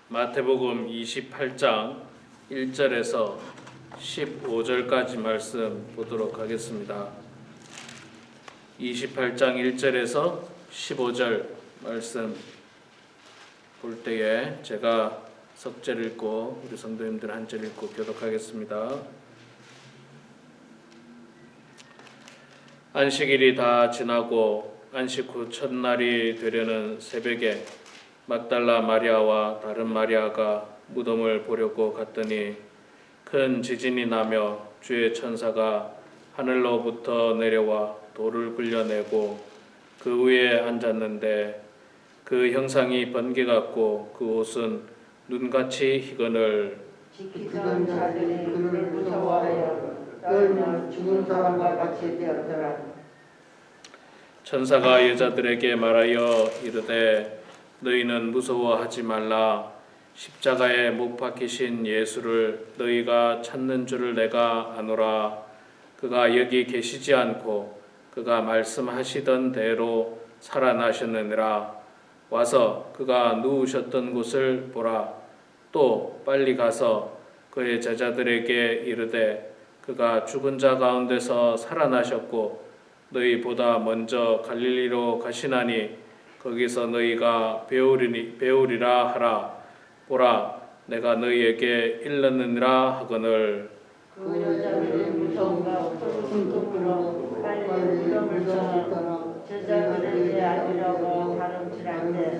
마태복음 28장 1절에서 15절까지 말씀 보도록 하겠습니다. 28장 1절에서 15절 말씀 볼 때에 제가 석절 읽고 우리 성도님들 한 절 읽고 교독하겠습니다. 안식일이 다 지나고 안식 후 첫날이 되려는 새벽에 막달라 마리아와 다른 마리아가 무덤을 보려고 갔더니 큰 지진이 나며 주의 천사가 하늘로부터 내려와 돌을 굴려내고 그 위에 앉았는데 그 형상이 번개 같고 그 옷은 눈같이 희건을 지키던 자들이 그를 무서워하여 떨며 죽은 사람과 같이 되었더라. 천사가 여자들에게 말하여 이르되 너희는 무서워하지 말라. 십자가에 못 박히신 예수를 너희가 찾는 줄을 내가 아노라. 그가 여기 계시지 않고 그가 말씀하시던 대로 살아나셨느니라. 와서 그가 누우셨던 곳을 보라. 또 빨리 가서 그의 제자들에게 이르되 그가 죽은 자 가운데서 살아나셨고 너희보다 먼저 갈릴리로 가시나니 거기서 너희가 배우리라 하라. 보라, 내가 너희에게 일렀느니라 하거늘. 그 여자들이 무서움과 쿵쿵으로 빨리 무덤을 떠나 제자들에게 알리려고 가름질한대.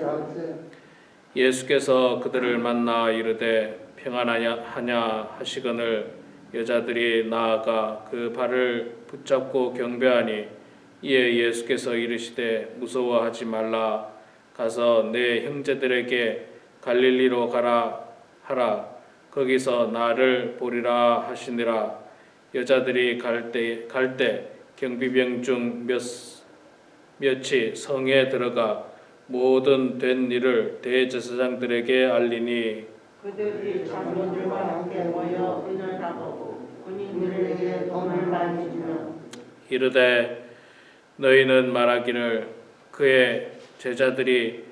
예수께서 그들을 만나 이르되 평안하냐 하시거늘 여자들이 나아가 그 발을 붙잡고 경배하니 이에 예수께서 이르시되 무서워하지 말라. 가서 내 형제들에게 갈릴리로 가라 하라. 거기서 나를 보리라 하시니라. 여자들이 갈 때 경비병 중 몇이 성에 들어가 모든 된 일을 대제사장들에게 알리니 그들이 장로들과 함께 모여 의논을 하고 군인들에게 돈을 많이 주며 이르되 너희는 말하기를 그의 제자들이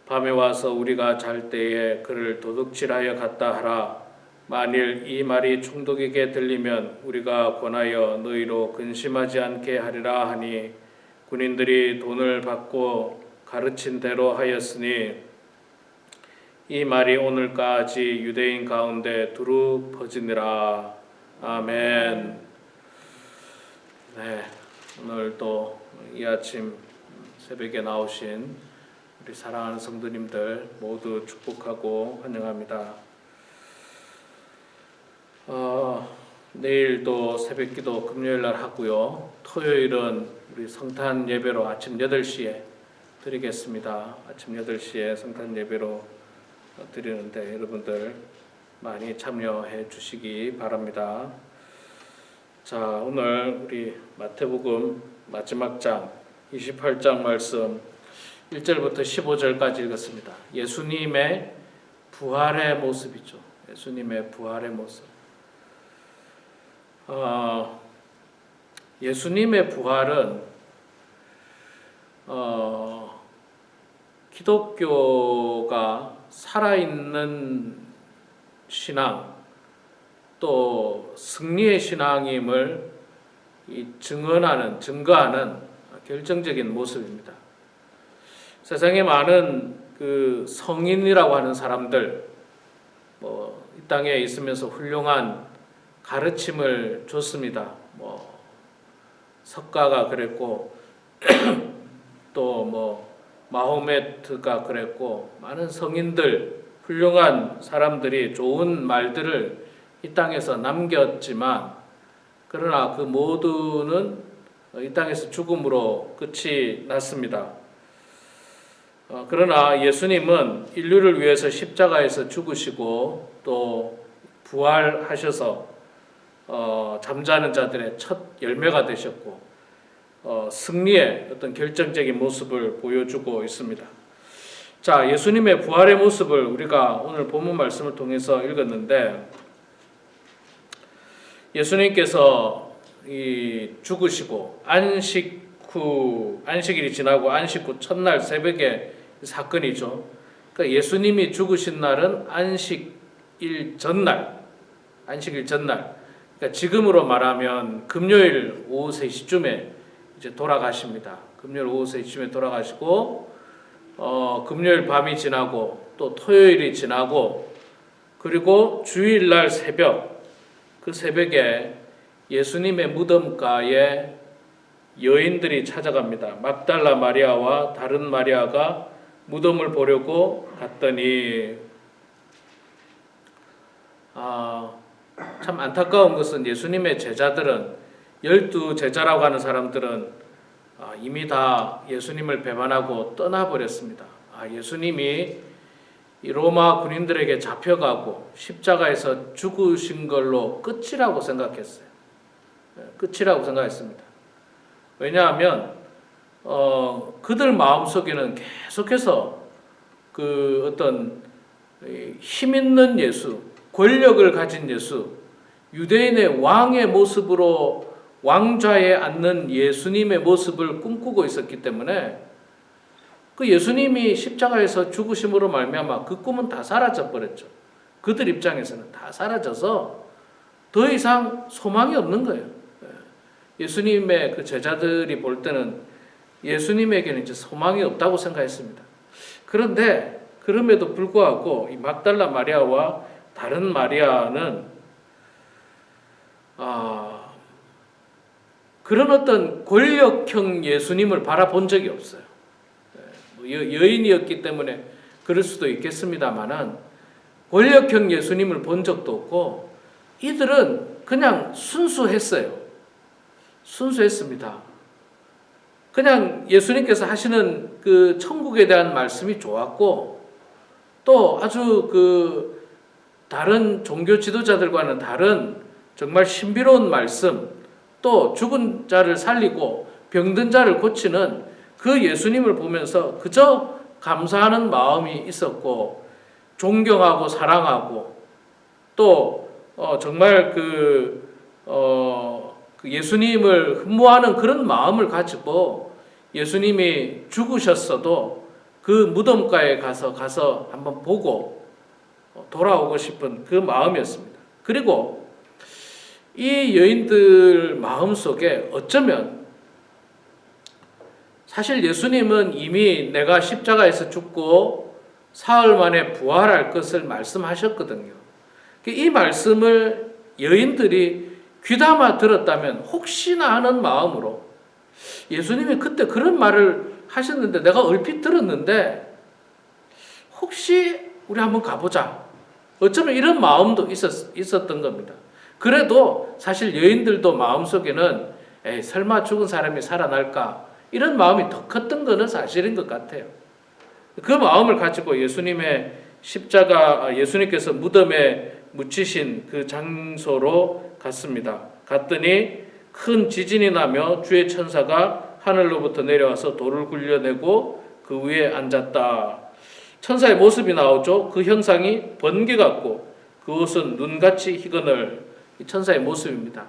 밤에 와서 우리가 잘 때에 그를 도둑질하여 갔다 하라. 만일 이 말이 총독에게 들리면 우리가 권하여 너희로 근심하지 않게 하리라 하니 군인들이 돈을 받고 가르친 대로 하였으니 이 말이 오늘까지 유대인 가운데 두루 퍼지니라. 아멘. 네, 오늘 또 이 아침 새벽에 나오신 우리 사랑하는 성도님들 모두 축복하고 환영합니다. 내일도 새벽기도 금요일날 하고요. 토요일은 우리 성탄 예배로 아침 8시에 드리겠습니다. 아침 8시에 성탄 예배로 드리는데 여러분들 많이 참여해 주시기 바랍니다. 자, 오늘 우리 마태복음 마지막 장 28장 말씀 1절부터 15절까지 읽었습니다. 예수님의 부활의 모습이죠. 예수님의 부활의 모습. 예수님의 부활은 기독교가 살아있는 신앙 또 승리의 신앙임을 증거하는 결정적인 모습입니다. 세상에 많은 그 성인이라고 하는 사람들, 이 땅에 있으면서 훌륭한 가르침을 줬습니다. 석가가 그랬고 또 마호메트가 그랬고 많은 성인들, 훌륭한 사람들이 좋은 말들을 이 땅에서 남겼지만 그러나 그 모두는 이 땅에서 죽음으로 끝이 났습니다. 그러나 예수님은 인류를 위해서 십자가에서 죽으시고 또 부활하셔서 잠자는 자들의 첫 열매가 되셨고 승리의 어떤 결정적인 모습을 보여주고 있습니다. 자, 예수님의 부활의 모습을 우리가 오늘 본문 말씀을 통해서 읽었는데 예수님께서 죽으시고 안식일이 지나고 안식 후 첫날 새벽에 사건이죠. 그러니까 예수님이 죽으신 날은 안식일 전날. 그러니까 지금으로 말하면 금요일 오후 3시쯤에 이제 돌아가십니다. 금요일 오후 3시쯤에 돌아가시고 금요일 밤이 지나고 또 토요일이 지나고 그리고 주일날 새벽, 그 새벽에 예수님의 무덤가에 여인들이 찾아갑니다. 막달라 마리아와 다른 마리아가 무덤을 보려고 갔더니 참 안타까운 것은 예수님의 제자들은 12제자라고 하는 사람들은 이미 다 예수님을 배반하고 떠나버렸습니다. 예수님이 이 로마 군인들에게 잡혀가고 십자가에서 죽으신 걸로 끝이라고 생각했어요. 끝이라고 생각했습니다. 왜냐하면 그들 마음속에는 계속해서 그 어떤 힘 있는 예수, 권력을 가진 예수, 유대인의 왕의 모습으로 왕좌에 앉는 예수님의 모습을 꿈꾸고 있었기 때문에 그 예수님이 십자가에서 죽으심으로 말미암아 그 꿈은 다 사라져 버렸죠. 그들 입장에서는 다 사라져서 더 이상 소망이 없는 거예요. 예수님의 그 제자들이 볼 때는 예수님에게는 이제 소망이 없다고 생각했습니다. 그런데 그럼에도 불구하고 이 막달라 마리아와 다른 마리아는 그런 어떤 권력형 예수님을 바라본 적이 없어요. 여인이었기 때문에 그럴 수도 있겠습니다만은 권력형 예수님을 본 적도 없고 이들은 그냥 순수했습니다. 그냥 예수님께서 하시는 그 천국에 대한 말씀이 좋았고 또 아주 그 다른 종교 지도자들과는 다른 정말 신비로운 말씀, 또 죽은 자를 살리고 병든 자를 고치는 그 예수님을 보면서 그저 감사하는 마음이 있었고 존경하고 사랑하고 또 정말 그 예수님을 흠모하는 그런 마음을 가지고 예수님이 죽으셨어도 그 무덤가에 가서 한번 보고 돌아오고 싶은 그 마음이었습니다. 그리고 이 여인들 마음속에 어쩌면 사실 예수님은 이미 내가 십자가에서 죽고 사흘 만에 부활할 것을 말씀하셨거든요. 이 말씀을 여인들이 귀담아 들었다면 혹시나 하는 마음으로 예수님이 그때 그런 말을 하셨는데 내가 얼핏 들었는데 혹시 우리 한번 가보자. 어쩌면 이런 마음도 있었던 겁니다. 그래도 사실 여인들도 마음속에는 설마 죽은 사람이 살아날까 이런 마음이 더 컸던 것은 사실인 것 같아요. 그 마음을 가지고 예수님의 십자가, 예수님께서 무덤에 묻히신 그 장소로 갔습니다. 갔더니 큰 지진이 나며 주의 천사가 하늘로부터 내려와서 돌을 굴려내고 그 위에 앉았다. 천사의 모습이 나오죠. 그 형상이 번개 같고 그 옷은 눈같이 희거늘. 천사의 모습입니다.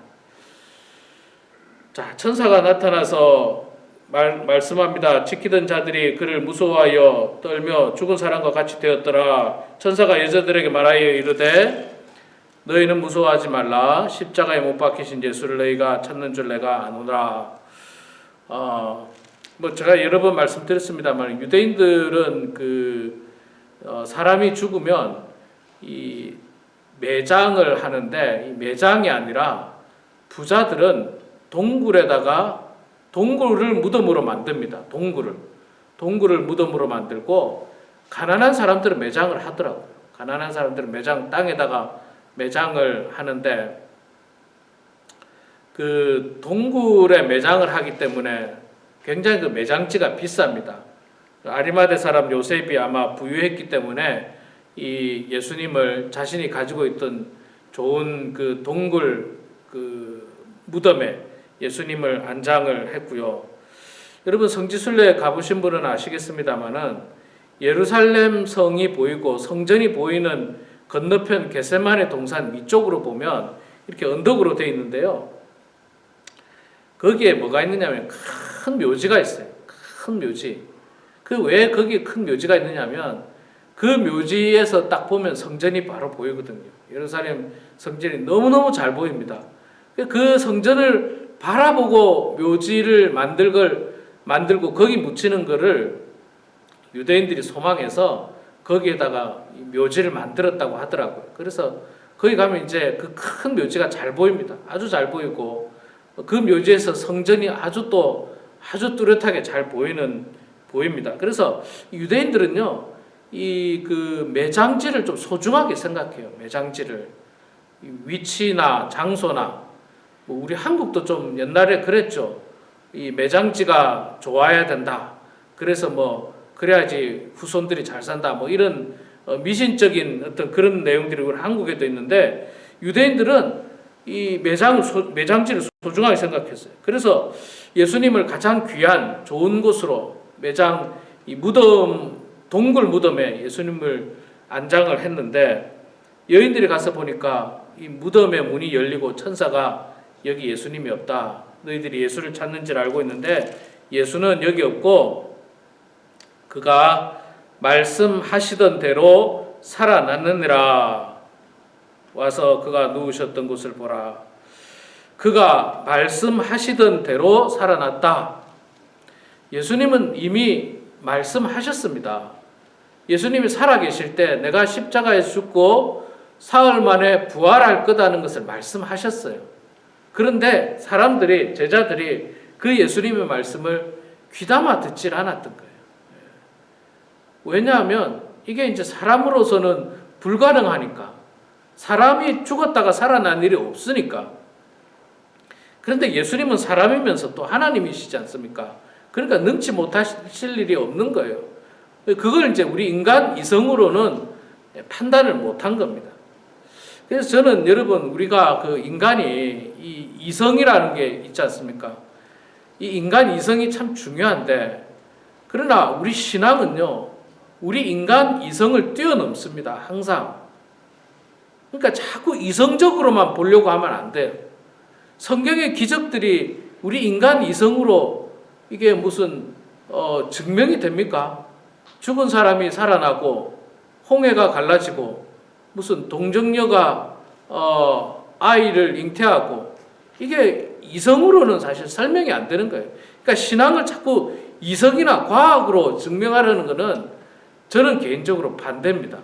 자, 천사가 나타나서 말씀합니다. 지키던 자들이 그를 무서워하여 떨며 죽은 사람과 같이 되었더라. 천사가 여자들에게 말하여 이르되 너희는 무서워하지 말라. 십자가에 못 박히신 예수를 너희가 찾는 줄 내가 아노라. 제가 여러 번 말씀드렸습니다만 유대인들은 사람이 죽으면 이 매장을 하는데 이 매장이 아니라 부자들은 동굴을 무덤으로 만듭니다. 동굴을 무덤으로 만들고 가난한 사람들은 매장을 하더라고요. 가난한 사람들은 땅에다가 매장을 하는데 그 동굴에 매장을 하기 때문에 굉장히 그 매장지가 비쌉니다. 아리마대 사람 요셉이 아마 부유했기 때문에 이 예수님을 자신이 가지고 있던 좋은 그 동굴 그 무덤에 예수님을 안장을 했고요. 여러분 성지순례 가보신 분은 아시겠습니다만은 예루살렘 성이 보이고 성전이 보이는 건너편 겟세마네 동산 위쪽으로 보면 이렇게 언덕으로 되어 있는데요. 거기에 뭐가 있느냐면 큰 묘지가 있어요. 큰 묘지. 왜 거기에 큰 묘지가 있느냐면 그 묘지에서 딱 보면 성전이 바로 보이거든요. 예루살렘 성전이 너무너무 잘 보입니다. 그 성전을 바라보고 묘지를 만들고 거기 묻히는 거를 유대인들이 소망해서 거기에다가 묘지를 만들었다고 하더라고요. 그래서 거기 가면 이제 그 큰 묘지가 잘 보입니다. 아주 잘 보이고 그 묘지에서 성전이 아주 뚜렷하게 잘 보입니다. 그래서 유대인들은요, 이 그 매장지를 좀 소중하게 생각해요. 매장지를 위치나 장소나 뭐 우리 한국도 좀 옛날에 그랬죠. 이 매장지가 좋아야 된다. 그래서 뭐 그래야지 후손들이 잘 산다. 뭐 이런 미신적인 어떤 그런 내용들이 우리 한국에도 있는데 유대인들은 이 매장지를 소중하게 생각했어요. 그래서 예수님을 가장 귀한 좋은 곳으로 이 무덤 동굴 무덤에 예수님을 안장을 했는데 여인들이 가서 보니까 이 무덤의 문이 열리고 천사가 여기 예수님이 없다. 너희들이 예수를 찾는 줄 알고 있는데 예수는 여기 없고 그가 말씀하시던 대로 살아났느니라. 와서 그가 누우셨던 곳을 보라. 그가 말씀하시던 대로 살아났다. 예수님은 이미 말씀하셨습니다. 예수님이 살아계실 때 내가 십자가에 죽고 사흘 만에 부활할 거다는 것을 말씀하셨어요. 그런데 제자들이 그 예수님의 말씀을 귀담아 듣질 않았던 거예요. 왜냐하면 이게 이제 사람으로서는 불가능하니까. 사람이 죽었다가 살아난 일이 없으니까. 그런데 예수님은 사람이면서 또 하나님이시지 않습니까? 그러니까 능치 못하실 일이 없는 거예요. 그걸 이제 우리 인간 이성으로는 판단을 못한 겁니다. 그래서 저는 여러분 우리가 그 인간이 이 이성이라는 게 있지 않습니까? 이 인간 이성이 참 중요한데 그러나 우리 신앙은요, 우리 인간 이성을 뛰어넘습니다. 항상. 그러니까 자꾸 이성적으로만 보려고 하면 안 돼요. 성경의 기적들이 우리 인간 이성으로 이게 무슨 증명이 됩니까? 죽은 사람이 살아나고 홍해가 갈라지고 무슨 동정녀가 아이를 잉태하고 이게 이성으로는 사실 설명이 안 되는 거예요. 그러니까 신앙을 자꾸 이성이나 과학으로 증명하려는 것은 저는 개인적으로 반대입니다.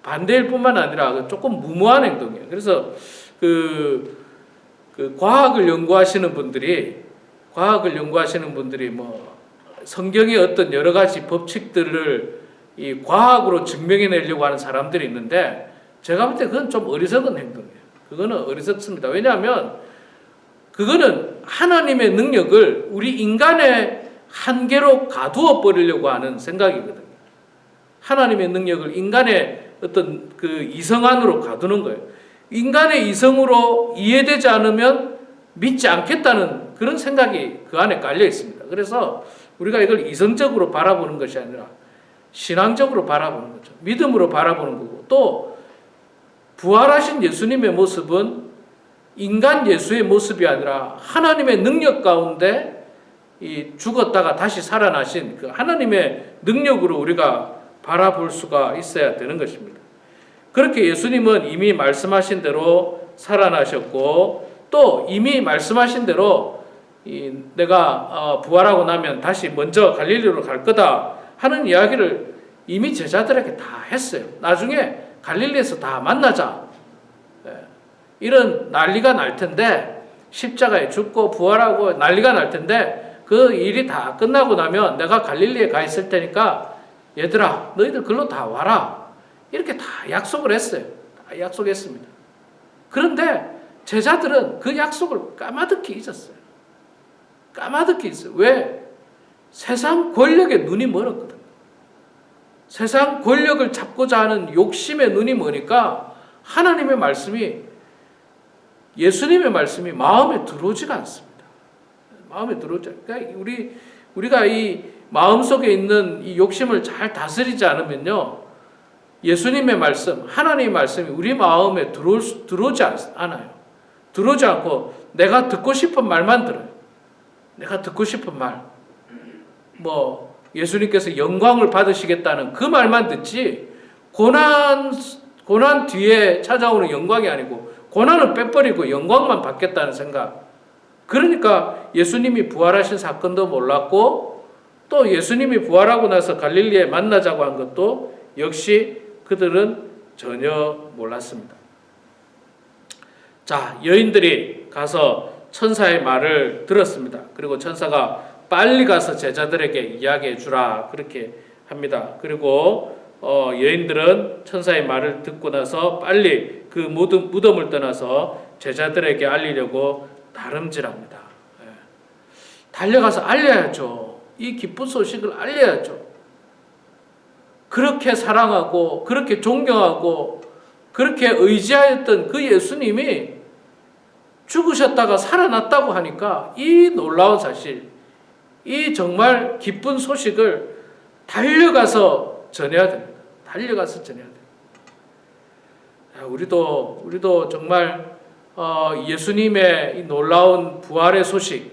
반대일 뿐만 아니라 조금 무모한 행동이에요. 그래서 그 과학을 연구하시는 분들이 뭐 성경의 어떤 여러 가지 법칙들을 이 과학으로 증명해내려고 하는 사람들이 있는데 제가 볼 때 그건 좀 어리석은 행동이에요. 그거는 어리석습니다. 왜냐하면 그거는 하나님의 능력을 우리 인간의 한계로 가두어 버리려고 하는 생각이거든요. 하나님의 능력을 인간의 어떤 그 이성 안으로 가두는 거예요. 인간의 이성으로 이해되지 않으면 믿지 않겠다는 그런 생각이 그 안에 깔려 있습니다. 그래서 우리가 이걸 이성적으로 바라보는 것이 아니라 신앙적으로 바라보는 거죠. 믿음으로 바라보는 거고, 또 부활하신 예수님의 모습은 인간 예수의 모습이 아니라 하나님의 능력 가운데 이 죽었다가 다시 살아나신 그 하나님의 능력으로 우리가 바라볼 수가 있어야 되는 것입니다. 그렇게 예수님은 이미 말씀하신 대로 살아나셨고 또 이미 말씀하신 대로 내가 부활하고 나면 다시 먼저 갈릴리로 갈 거다 하는 이야기를 이미 제자들에게 다 했어요. 나중에 갈릴리에서 다 만나자. 이런 난리가 날 텐데 십자가에 죽고 부활하고 난리가 날 텐데 그 일이 다 끝나고 나면 내가 갈릴리에 가 있을 테니까 얘들아 너희들 글로 다 와라. 이렇게 다 약속을 했어요. 다 약속했습니다. 그런데 제자들은 그 약속을 까마득히 잊었어요. 까마득히 잊었어요. 왜? 세상 권력에 눈이 멀었거든요. 세상 권력을 잡고자 하는 욕심에 눈이 머니까 하나님의 말씀이, 예수님의 말씀이 마음에 들어오지가 않습니다. 마음에 들어오지 않아요. 그러니까 우리가 이 마음속에 있는 이 욕심을 잘 다스리지 않으면요, 예수님의 말씀, 하나님의 말씀이 우리 마음에 들어오지 않아요. 들어오지 않고 내가 듣고 싶은 말만 들어요. 내가 듣고 싶은 말. 뭐 예수님께서 영광을 받으시겠다는 그 말만 듣지 고난 뒤에 찾아오는 영광이 아니고 고난을 빼버리고 영광만 받겠다는 생각. 그러니까 예수님이 부활하신 사건도 몰랐고 또 예수님이 부활하고 나서 갈릴리에 만나자고 한 것도 역시 그들은 전혀 몰랐습니다. 자, 여인들이 가서 천사의 말을 들었습니다. 그리고 천사가 빨리 가서 제자들에게 이야기해 주라 그렇게 합니다. 그리고 여인들은 천사의 말을 듣고 나서 빨리 그 무덤을 떠나서 제자들에게 알리려고 다름질합니다. 달려가서 알려야죠. 이 기쁜 소식을 알려야죠. 그렇게 사랑하고 그렇게 존경하고 그렇게 의지하였던 그 예수님이 죽으셨다가 살아났다고 하니까 이 놀라운 사실, 이 정말 기쁜 소식을 달려가서 전해야 됩니다. 달려가서 전해야 됩니다. 우리도 정말 예수님의 이 놀라운 부활의 소식,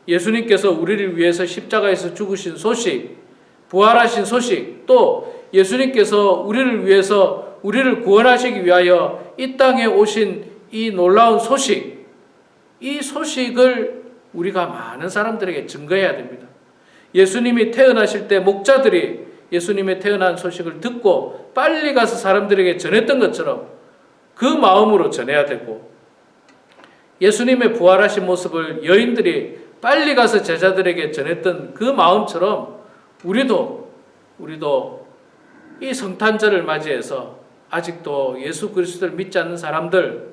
예수님께서 우리를 위해서 십자가에서 죽으신 소식, 부활하신 소식, 또 예수님께서 우리를 위해서 우리를 구원하시기 위하여 이 땅에 오신 이 놀라운 소식, 이 소식을 우리가 많은 사람들에게 증거해야 됩니다. 예수님이 태어나실 때 목자들이 예수님의 태어난 소식을 듣고 빨리 가서 사람들에게 전했던 것처럼 그 마음으로 전해야 되고, 예수님의 부활하신 모습을 여인들이 빨리 가서 제자들에게 전했던 그 마음처럼 우리도 이 성탄절을 맞이해서 아직도 예수 그리스도를 믿지 않는 사람들,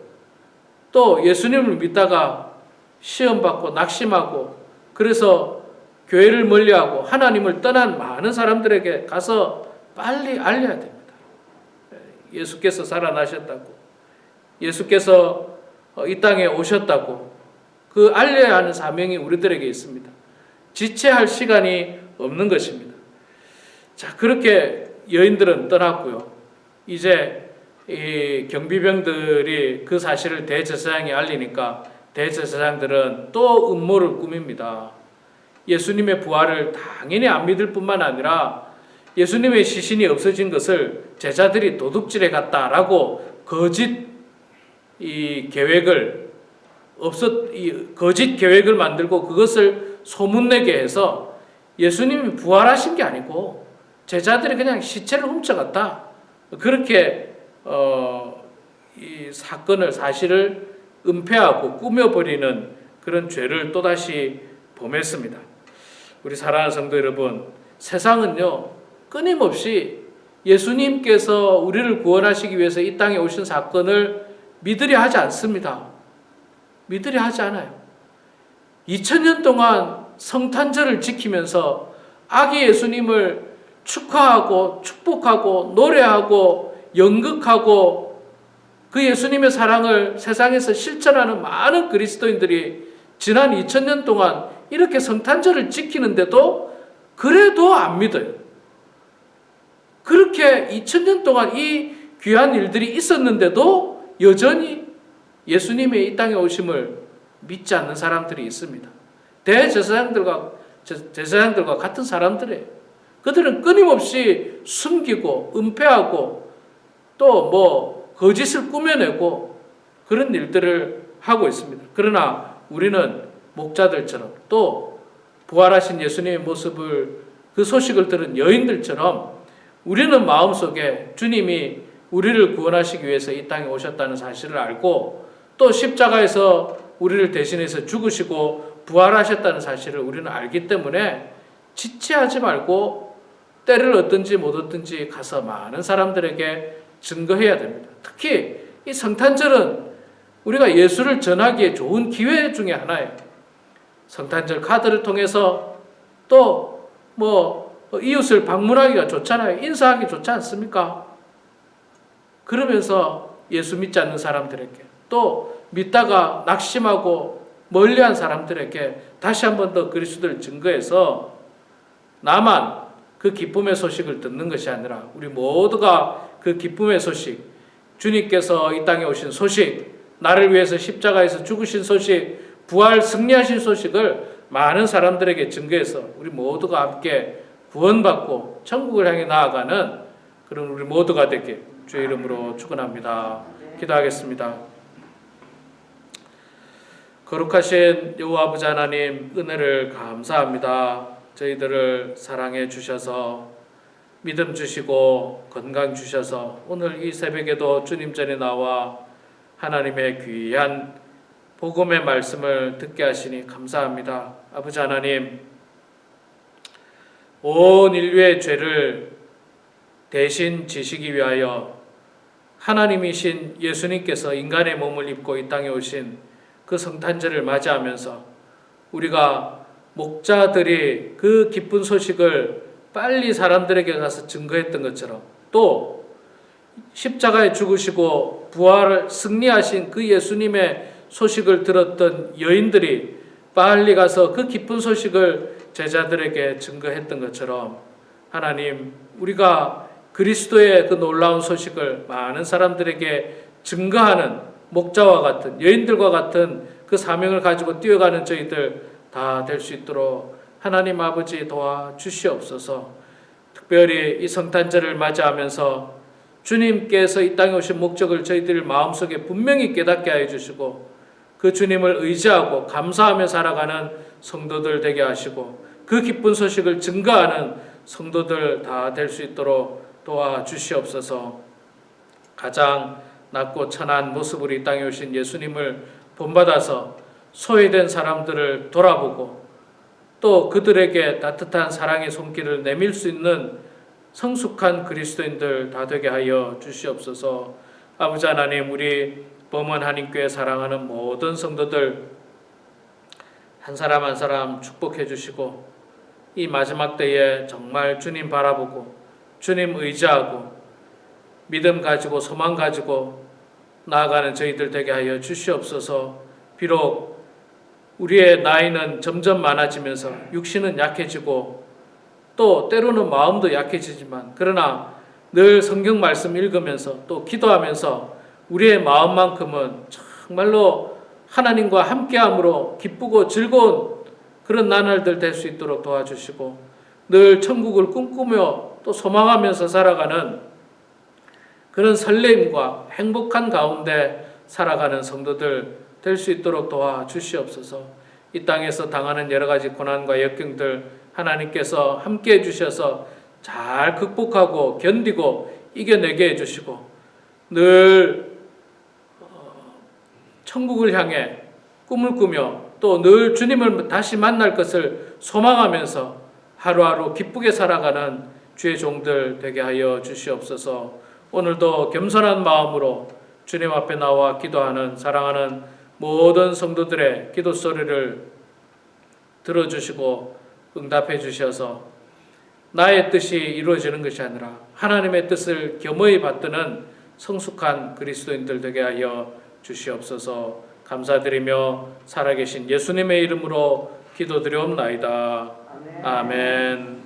또 예수님을 믿다가 시험받고 낙심하고 그래서 교회를 멀리하고 하나님을 떠난 많은 사람들에게 가서 빨리 알려야 됩니다. 예수께서 살아나셨다고, 예수께서 이 땅에 오셨다고, 그 알려야 하는 사명이 우리들에게 있습니다. 지체할 시간이 없는 것입니다. 자, 그렇게 여인들은 떠났고요. 이제 이 경비병들이 그 사실을 대제사장에 알리니까 대제사장들은 또 음모를 꾸밉니다. 예수님의 부활을 당연히 안 믿을 뿐만 아니라 예수님의 시신이 없어진 것을 제자들이 도둑질해 갔다라고 거짓 계획을 만들고 그것을 소문내게 해서 예수님이 부활하신 게 아니고 제자들이 그냥 시체를 훔쳐갔다, 그렇게 이 사실을 은폐하고 꾸며버리는 그런 죄를 또다시 범했습니다. 우리 사랑하는 성도 여러분, 세상은요 끊임없이 예수님께서 우리를 구원하시기 위해서 이 땅에 오신 사건을 믿으려 하지 않습니다. 믿으려 하지 않아요. 2000년 동안 성탄절을 지키면서 아기 예수님을 축하하고 축복하고 노래하고 연극하고 그 예수님의 사랑을 세상에서 실천하는 많은 그리스도인들이 지난 2000년 동안 이렇게 성탄절을 지키는데도 그래도 안 믿어요. 그렇게 2000년 동안 이 귀한 일들이 있었는데도 여전히 예수님의 이 땅에 오심을 믿지 않는 사람들이 있습니다. 대제사장들과 같은 사람들이에요. 그들은 끊임없이 숨기고 은폐하고 또 거짓을 꾸며내고 그런 일들을 하고 있습니다. 그러나 우리는 목자들처럼 또 부활하신 예수님의 모습을, 그 소식을 들은 여인들처럼 우리는 마음속에 주님이 우리를 구원하시기 위해서 이 땅에 오셨다는 사실을 알고 또 십자가에서 우리를 대신해서 죽으시고 부활하셨다는 사실을 우리는 알기 때문에 지체하지 말고 때를 얻든지 못 얻든지 가서 많은 사람들에게 증거해야 됩니다. 특히 이 성탄절은 우리가 예수를 전하기에 좋은 기회 중에 하나예요. 성탄절 카드를 통해서 또 이웃을 방문하기가 좋잖아요. 인사하기 좋지 않습니까? 그러면서 예수 믿지 않는 사람들에게, 또 믿다가 낙심하고 멀리한 사람들에게 다시 한 번 더 그리스도를 증거해서 나만 그 기쁨의 소식을 듣는 것이 아니라 우리 모두가 그 기쁨의 소식, 주님께서 이 땅에 오신 소식, 나를 위해서 십자가에서 죽으신 소식, 부활 승리하신 소식을 많은 사람들에게 증거해서 우리 모두가 함께 구원받고 천국을 향해 나아가는 그런 우리 모두가 되길 주의 이름으로 축원합니다. 기도하겠습니다. 거룩하신 여호와 아버지 하나님, 은혜를 감사합니다. 저희들을 사랑해 주셔서 믿음 주시고 건강 주셔서 오늘 이 새벽에도 주님 전에 나와 하나님의 귀한 복음의 말씀을 듣게 하시니 감사합니다. 아버지 하나님, 온 인류의 죄를 대신 지시기 위하여 하나님이신 예수님께서 인간의 몸을 입고 이 땅에 오신 그 성탄절을 맞이하면서 우리가 목자들이 그 기쁜 소식을 빨리 사람들에게 가서 증거했던 것처럼, 또 십자가에 죽으시고 부활을 승리하신 그 예수님의 소식을 들었던 여인들이 빨리 가서 그 기쁜 소식을 제자들에게 증거했던 것처럼, 하나님, 우리가 그리스도의 그 놀라운 소식을 많은 사람들에게 증거하는 목자와 같은, 여인들과 같은 그 사명을 가지고 뛰어가는 저희들 다 될 수 있도록 하나님 아버지 도와주시옵소서. 특별히 이 성탄절을 맞이하면서 주님께서 이 땅에 오신 목적을 저희들 마음속에 분명히 깨닫게 하여 주시고, 그 주님을 의지하고 감사하며 살아가는 성도들 되게 하시고, 그 기쁜 소식을 증거하는 성도들 다 될 수 있도록 도와주시옵소서. 가장 낮고 천한 모습으로 이 땅에 오신 예수님을 본받아서 소외된 사람들을 돌아보고, 또 그들에게 따뜻한 사랑의 손길을 내밀 수 있는 성숙한 그리스도인들 다 되게 하여 주시옵소서. 아버지 하나님, 우리 범원 한인교회 사랑하는 모든 성도들 한 사람 한 사람 축복해 주시고, 이 마지막 때에 정말 주님 바라보고 주님 의지하고 믿음 가지고 소망 가지고 나아가는 저희들 되게 하여 주시옵소서. 비록 우리의 나이는 점점 많아지면서 육신은 약해지고 또 때로는 마음도 약해지지만, 그러나 늘 성경 말씀 읽으면서 또 기도하면서 우리의 마음만큼은 정말로 하나님과 함께함으로 기쁘고 즐거운 그런 나날들 될 수 있도록 도와주시고, 늘 천국을 꿈꾸며 또 소망하면서 살아가는 그런 설레임과 행복한 가운데 살아가는 성도들 될 수 있도록 도와주시옵소서. 이 땅에서 당하는 여러 가지 고난과 역경들 하나님께서 함께해 주셔서 잘 극복하고 견디고 이겨내게 해주시고, 늘 천국을 향해 꿈을 꾸며 또 늘 주님을 다시 만날 것을 소망하면서 하루하루 기쁘게 살아가는 주의 종들 되게 하여 주시옵소서. 오늘도 겸손한 마음으로 주님 앞에 나와 기도하는 사랑하는 모든 성도들의 기도 소리를 들어주시고 응답해 주셔서 나의 뜻이 이루어지는 것이 아니라 하나님의 뜻을 겸허히 받드는 성숙한 그리스도인들 되게 하여 주시옵소서. 감사드리며 살아계신 예수님의 이름으로 기도드리옵나이다. 아멘.